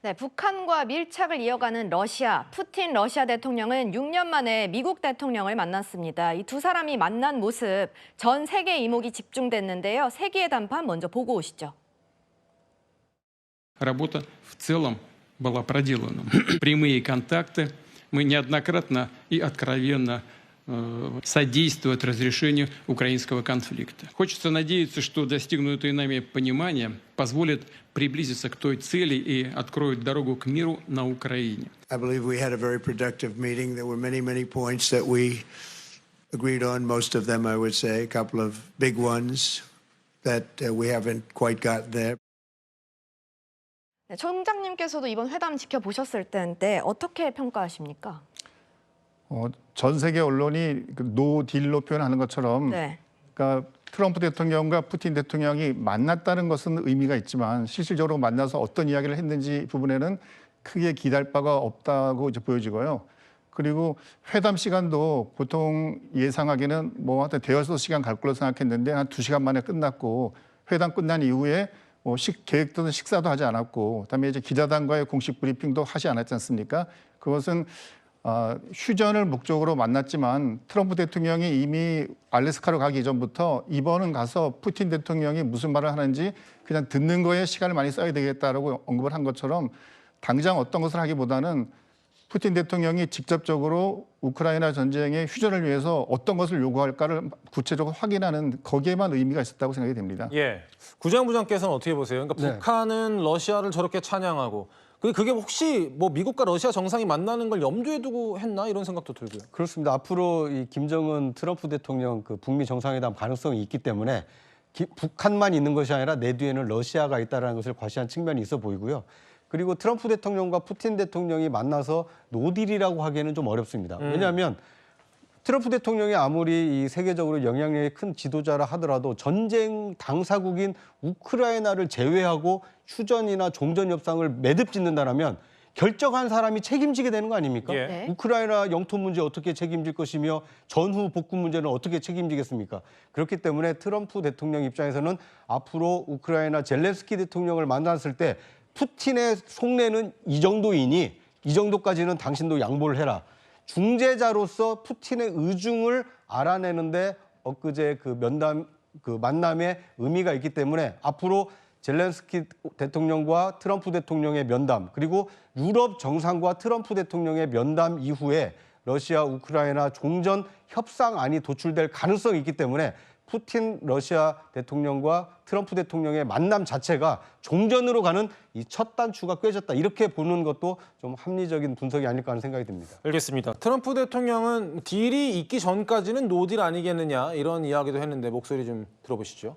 네, 북한과 밀착을 이어가는 러시아, 푸틴 러시아 대통령은 6년 만에 미국 대통령을 만났습니다. 이 두 사람이 만난 모습, 전 세계 이목이 집중됐는데요. 세계의 단판 먼저 보고 오시죠. Работа в целом была проделана. Прямые контакты. Мы неоднократно и откровенно содействуют разрешению украинского конфликта. Хочется надеяться, что достигнутое нами понимание позволит приблизиться к той цели и откроет дорогу к миру на Украине. I believe we had a very productive meeting. There were many points that we agreed on. Most of them, I would say, a couple of big ones that we haven't quite got there. 네, 총장님께서도 이번 회담 지켜보셨을 텐데 어떻게 평가하십니까? 전 세계 언론이 노 딜로 표현하는 것처럼 네. 그러니까 트럼프 대통령과 푸틴 대통령이 만났다는 것은 의미가 있지만 실질적으로 만나서 어떤 이야기를 했는지 부분에는 크게 기대할 바가 없다고 이제 보여지고요. 그리고 회담 시간도 보통 예상하기는 뭐 하여튼 대여섯 시간 갈 걸로 생각했는데 한 2시간 만에 끝났고 회담 끝난 이후에 뭐 계획된 식사도 하지 않았고 그다음에 이제 기자단과의 공식 브리핑도 하지 않았지 않습니까? 그것은 휴전을 목적으로 만났지만 트럼프 대통령이 이미 알래스카로 가기 이전부터 이번은 가서 푸틴 대통령이 무슨 말을 하는지 그냥 듣는 거에 시간을 많이 써야 되겠다라고 언급을 한 것처럼 당장 어떤 것을 하기보다는 푸틴 대통령이 직접적으로 우크라이나 전쟁의 휴전을 위해서 어떤 것을 요구할까를 구체적으로 확인하는 거기에만 의미가 있었다고 생각이 됩니다. 예, 구장부장께서는 어떻게 보세요? 그러니까 네. 북한은 러시아를 저렇게 찬양하고 그게 혹시 뭐 미국과 러시아 정상이 만나는 걸 염두에 두고 했나 이런 생각도 들고요. 그렇습니다. 앞으로 이 김정은 트럼프 대통령 그 북미 정상회담 가능성이 있기 때문에 북한만 있는 것이 아니라 내 뒤에는 러시아가 있다는 것을 과시한 측면이 있어 보이고요. 그리고 트럼프 대통령과 푸틴 대통령이 만나서 노딜이라고 하기에는 좀 어렵습니다. 왜냐하면 트럼프 대통령이 아무리 이 세계적으로 영향력이 큰 지도자라 하더라도 전쟁 당사국인 우크라이나를 제외하고 휴전이나 종전 협상을 매듭 짓는다면 결정한 사람이 책임지게 되는 거 아닙니까? 예. 네. 우크라이나 영토 문제 어떻게 책임질 것이며 전후 복구 문제는 어떻게 책임지겠습니까? 그렇기 때문에 트럼프 대통령 입장에서는 앞으로 우크라이나 젤렌스키 대통령을 만났을 때 푸틴의 속내는 이 정도이니 이 정도까지는 당신도 양보를 해라. 중재자로서 푸틴의 의중을 알아내는데 엊그제 그 만남의 의미가 있기 때문에 앞으로 젤렌스키 대통령과 트럼프 대통령의 면담 그리고 유럽 정상과 트럼프 대통령의 면담 이후에 러시아 우크라이나 종전 협상안이 도출될 가능성이 있기 때문에 푸틴 러시아 대통령과 트럼프 대통령의 만남 자체가 종전으로 가는 이 첫 단추가 꿰졌다. 이렇게 보는 것도 좀 합리적인 분석이 아닐까 하는 생각이 듭니다. 알겠습니다. 트럼프 대통령은 딜이 있기 전까지는 노딜 아니겠느냐 이런 이야기도 했는데 목소리 좀 들어보시죠.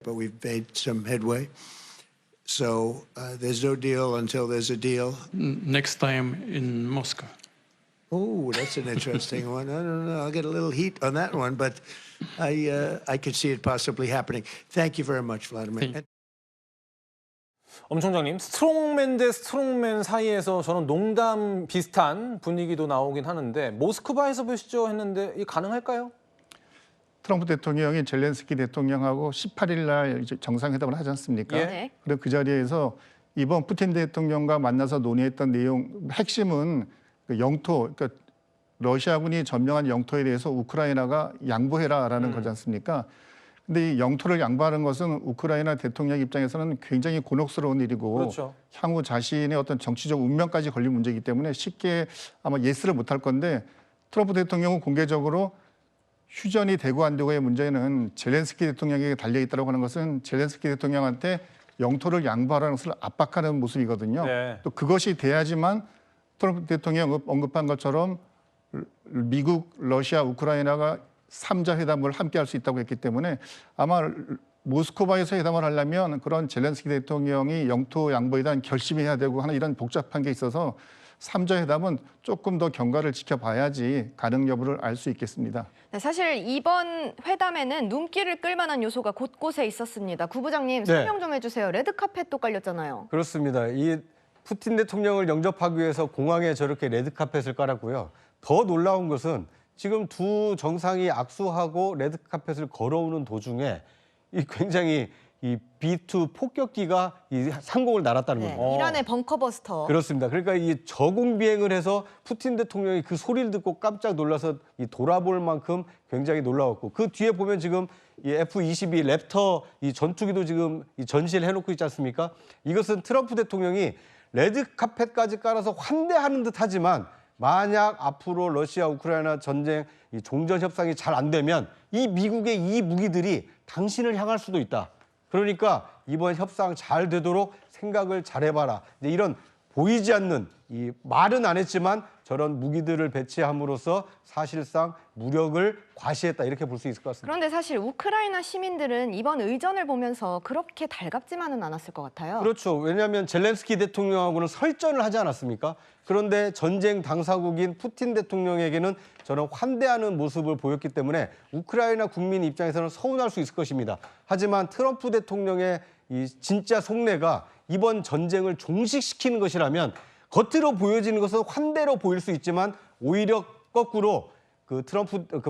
But we've made some headway. So there's no deal until there's a deal. Next time in Moscow. Oh, that's an interesting one. I don't know. I'll get a little heat on that one, but I could see it possibly happening. Thank you very much, Vladimir. 엄 총장님, 스트롱맨 대 스트롱맨 사이에서 저는 농담 비슷한 분위기도 나오긴 하는데 모스크바에서 보시죠 했는데 이 가능할까요? 트럼프 대통령이 젤렌스키 대통령하고 18일 날 정상회담을 하지 않습니까? 예. 네. 그리고 그 자리에서 이번 푸틴 대통령과 만나서 논의했던 내용 핵심은 그 영토, 그러니까 러시아군이 점령한 영토에 대해서 우크라이나가 양보해라라는 거지 않습니까? 근데 이 영토를 양보하는 것은 우크라이나 대통령 입장에서는 굉장히 곤혹스러운 일이고 그렇죠. 향후 자신의 어떤 정치적 운명까지 걸린 문제이기 때문에 쉽게 아마 예스를 못할 건데 트럼프 대통령은 공개적으로 휴전이 되고 안 되고의 문제는 젤렌스키 대통령에게 달려있다고 하는 것은 젤렌스키 대통령한테 영토를 양보하라는 것을 압박하는 모습이거든요. 네. 또 그것이 돼야지만 트럼프 대통령이 언급한 것처럼 미국, 러시아, 우크라이나가 3자 회담을 함께 할 수 있다고 했기 때문에 아마 모스크바에서 회담을 하려면 그런 젤렌스키 대통령이 영토 양보에 대한 결심해야 되고 하는 이런 복잡한 게 있어서 3자 회담은 조금 더 경과를 지켜봐야지 가능 여부를 알 수 있겠습니다. 네, 사실 이번 회담에는 눈길을 끌만한 요소가 곳곳에 있었습니다. 구부장님 네. 설명 좀 해주세요. 레드카펫도 깔렸잖아요. 그렇습니다. 이 푸틴 대통령을 영접하기 위해서 공항에 저렇게 레드카펫을 깔았고요. 더 놀라운 것은 지금 두 정상이 악수하고 레드카펫을 걸어오는 도중에 이 굉장히 이 B2 폭격기가 이 상공을 날았다는 네, 겁니다. 이란의 벙커버스터. 그렇습니다. 그러니까 이 저공 비행을 해서 푸틴 대통령이 그 소리를 듣고 깜짝 놀라서 이 돌아볼 만큼 굉장히 놀라웠고, 그 뒤에 보면 지금 이 F-22 랩터 이 전투기도 지금 이 전시를 해놓고 있지 않습니까? 이것은 트럼프 대통령이 레드카펫까지 깔아서 환대하는 듯하지만, 만약 앞으로 러시아 우크라이나 전쟁 이 종전 협상이 잘 안 되면 이 미국의 이 무기들이 당신을 향할 수도 있다. 그러니까 이번 협상 잘 되도록 생각을 잘해봐라. 이제 이런 보이지 않는, 이 말은 안 했지만 저런 무기들을 배치함으로써 사실상 무력을 과시했다, 이렇게 볼 수 있을 것 같습니다. 그런데 사실 우크라이나 시민들은 이번 의전을 보면서 그렇게 달갑지만은 않았을 것 같아요. 그렇죠. 왜냐하면 젤렌스키 대통령하고는 설전을 하지 않았습니까? 그런데 전쟁 당사국인 푸틴 대통령에게는 저는 환대하는 모습을 보였기 때문에 우크라이나 국민 입장에서는 서운할 수 있을 것입니다. 하지만 트럼프 대통령의 이 진짜 속내가 이번 전쟁을 종식시키는 것이라면, 겉으로 보여지는 것은 환대로 보일 수 있지만 오히려 거꾸로 그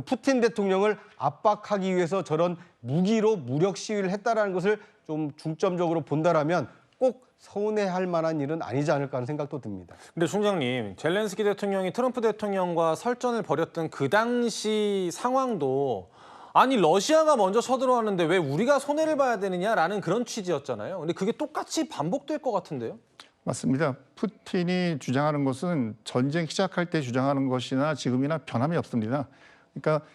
푸틴 대통령을 압박하기 위해서 저런 무기로 무력 시위를 했다라는 것을 좀 중점적으로 본다라면 꼭 서운해할 만한 일은 아니지 않을까 하는 생각도 듭니다. 근데 총장님, 젤렌스키 대통령이 트럼프 대통령과 설전을 벌였던 그 당시 상황도, 아니 러시아가 먼저 쳐들어왔는데 왜 우리가 손해를 봐야 되느냐라는 그런 취지였잖아요. 근데 그게 똑같이 반복될 것 같은데요? 맞습니다. 푸틴이 주장하는 것은 전쟁 시작할 때 주장하는 것이나 지금이나 변함이 없습니다. 그러니까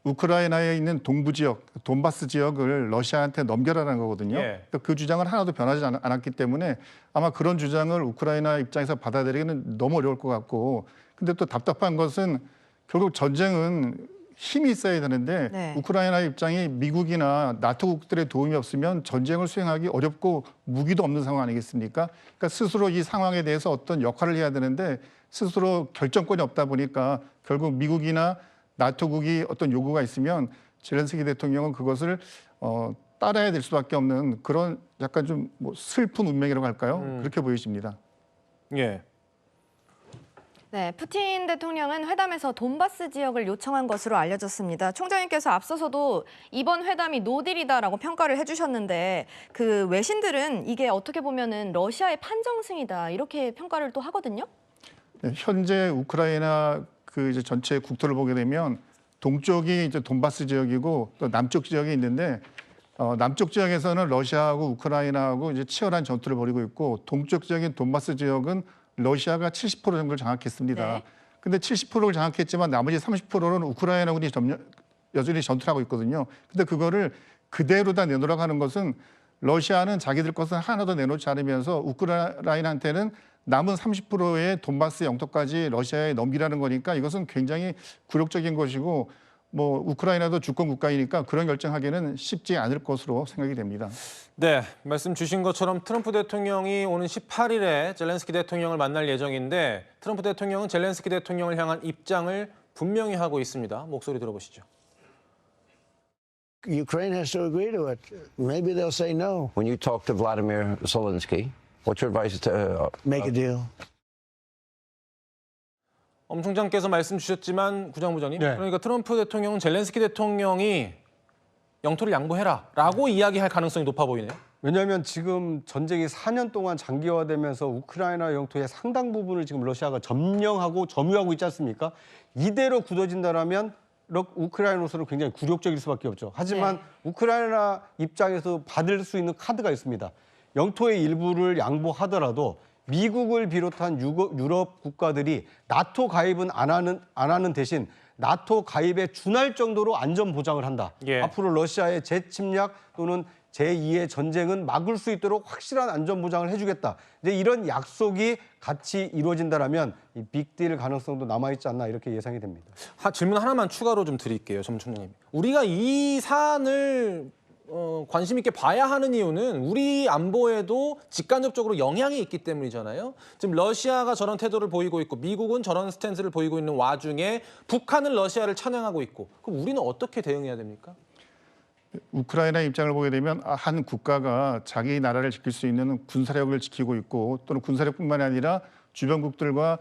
우크라이나에 있는 동부 지역, 돈바스 지역을 러시아한테 넘겨라는 거거든요. 예. 그러니까 그 주장은 하나도 변하지 않았기 때문에 아마 그런 주장을 우크라이나 입장에서 받아들이기는 너무 어려울 것 같고, 근데 또 답답한 것은 결국 전쟁은 힘이 있어야 되는데 네. 우크라이나 입장이 미국이나 나토국들의 도움이 없으면 전쟁을 수행하기 어렵고 무기도 없는 상황 아니겠습니까? 그러니까 스스로 이 상황에 대해서 어떤 역할을 해야 되는데 스스로 결정권이 없다 보니까 결국 미국이나 나토국이 어떤 요구가 있으면 젤렌스키 대통령은 그것을 따라야 될 수밖에 없는 그런 약간 좀 뭐 슬픈 운명이라고 할까요? 그렇게 보여집니다. 예. 네, 푸틴 대통령은 회담에서 돈바스 지역을 요청한 것으로 알려졌습니다. 총장님께서 앞서서도 이번 회담이 노딜이다라고 평가를 해주셨는데, 그 외신들은 이게 어떻게 보면은 러시아의 판정승이다 이렇게 평가를 또 하거든요. 네, 현재 우크라이나 그 이제 전체 국토를 보게 되면 동쪽이 이제 돈바스 지역이고 또 남쪽 지역이 있는데, 남쪽 지역에서는 러시아하고 우크라이나하고 이제 치열한 전투를 벌이고 있고, 동쪽 지역인 돈바스 지역은 러시아가 70% 정도를 장악했습니다. 네. 근데 70%를 장악했지만 나머지 30%는 우크라이나군이 여전히 전투를 하고 있거든요. 근데 그거를 그대로 다 내놓으라고 하는 것은, 러시아는 자기들 것은 하나도 내놓지 않으면서 우크라이나한테는 남은 30%의 돈바스 영토까지 러시아에 넘기라는 거니까 이것은 굉장히 굴욕적인 것이고, 뭐 우크라이나도 주권 국가이니까 그런 결정하기는 쉽지 않을 것으로 생각이 됩니다. 네, 말씀 주신 것처럼 트럼프 대통령이 오는 18일에 젤렌스키 대통령을 만날 예정인데, 트럼프 대통령은 젤렌스키 대통령을 향한 입장을 분명히 하고 있습니다. 목소리 들어보시죠. Ukraine has to agree to it. Maybe they'll say no. When you talk to Vladimir Zelensky, what's your advice to Make a deal. 엄 총장께서 말씀 주셨지만, 구장부장님, 네. 그러니까 트럼프 대통령은 젤렌스키 대통령이 영토를 양보해라라고 이야기할 가능성이 높아 보이네요. 왜냐하면 지금 전쟁이 4년 동안 장기화되면서 우크라이나 영토의 상당 부분을 지금 러시아가 점령하고 점유하고 있지 않습니까? 이대로 굳어진다라면 우크라이나로서는 굉장히 굴욕적일 수밖에 없죠. 하지만 네. 우크라이나 입장에서 받을 수 있는 카드가 있습니다. 영토의 일부를 양보하더라도 미국을 비롯한 유럽 국가들이 나토 가입은 안 하는 대신 나토 가입에 준할 정도로 안전 보장을 한다. 예. 앞으로 러시아의 재침략 또는 제2의 전쟁은 막을 수 있도록 확실한 안전 보장을 해주겠다. 이제 이런 약속이 같이 이루어진다라면 이 빅딜 가능성도 남아있지 않나, 이렇게 예상이 됩니다. 질문 하나만 추가로 좀 드릴게요, 정 총장님. 우리가 이 사안을 관심 있게 봐야 하는 이유는 우리 안보에도 직간접적으로 영향이 있기 때문이잖아요. 지금 러시아가 저런 태도를 보이고 있고 미국은 저런 스탠스를 보이고 있는 와중에 북한은 러시아를 찬양하고 있고, 그럼 우리는 어떻게 대응해야 됩니까? 우크라이나 입장을 보게 되면 한 국가가 자기 나라를 지킬 수 있는 군사력을 지키고 있고, 또는 군사력뿐만이 아니라 주변국들과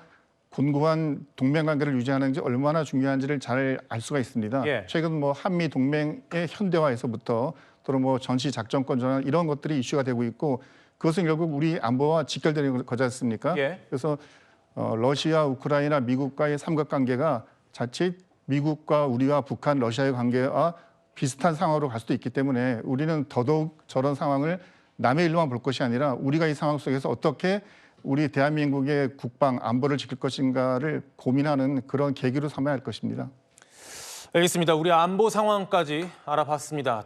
곤고한 동맹 관계를 유지하는 게 얼마나 중요한지를 잘 알 수가 있습니다. 예. 최근 뭐 한미 동맹의 현대화에서부터 또는 뭐 전시 작전권 전환 이런 것들이 이슈가 되고 있고 그것은 결국 우리 안보와 직결되는 거지 않습니까? 예. 그래서 러시아, 우크라이나, 미국과의 삼각관계가 자칫 미국과 우리와 북한, 러시아의 관계와 비슷한 상황으로 갈 수도 있기 때문에 우리는 더더욱 저런 상황을 남의 일로만 볼 것이 아니라 우리가 이 상황 속에서 어떻게 우리 대한민국의 국방, 안보를 지킬 것인가를 고민하는 그런 계기로 삼아야 할 것입니다. 알겠습니다. 우리 안보 상황까지 알아봤습니다.